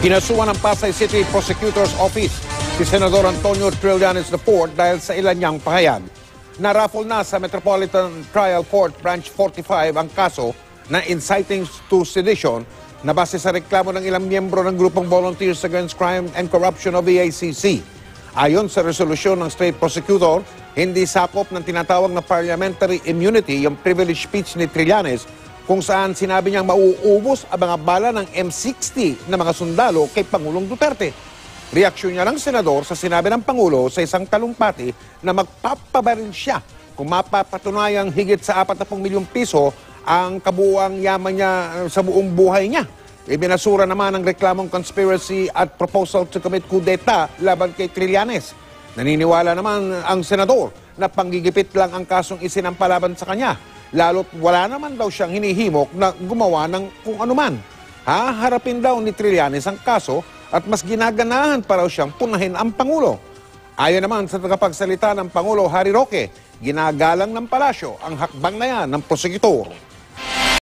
Kinasuhan ng Pasay City Prosecutor's Office si Senador Antonio Trillanes IV dahil sa ilan niyang pahayag. Naraffle na sa Metropolitan Trial Court Branch 45 ang kaso na inciting to sedition na base sa reklamo ng ilang miyembro ng grupong Volunteers Against Crime and Corruption o VACC. Ayon sa resolusyon ng State Prosecutor, hindi sakop ng tinatawag na parliamentary immunity yung privilege speech ni Trillanes kung saan sinabi niyang mauubos ang mga bala ng M60 na mga sundalo kay Pangulong Duterte. Reaksyon niya ng senador sa sinabi ng Pangulo sa isang talumpati na magpapabaril siya kung mapapatunayang higit sa 40 milyong piso ang kabuuang yaman niya sa buong buhay niya. Ibinasura naman ang reklamong conspiracy at proposal to commit coup d'etat laban kay Trillanes. Naniniwala naman ang senador na panggigipit lang ang kasong isinampalaban sa kanya, lalo't wala naman daw siyang hinihimok na gumawa ng kung anuman. Haharapin daw ni Trillanes ang kaso at mas ginaganahan pa raw siyang punahin ang Pangulo. Ayon naman sa tagapagsalita ng Pangulo Harry Roque, ginagalang ng palasyo ang hakbang na yan ng prosecutor.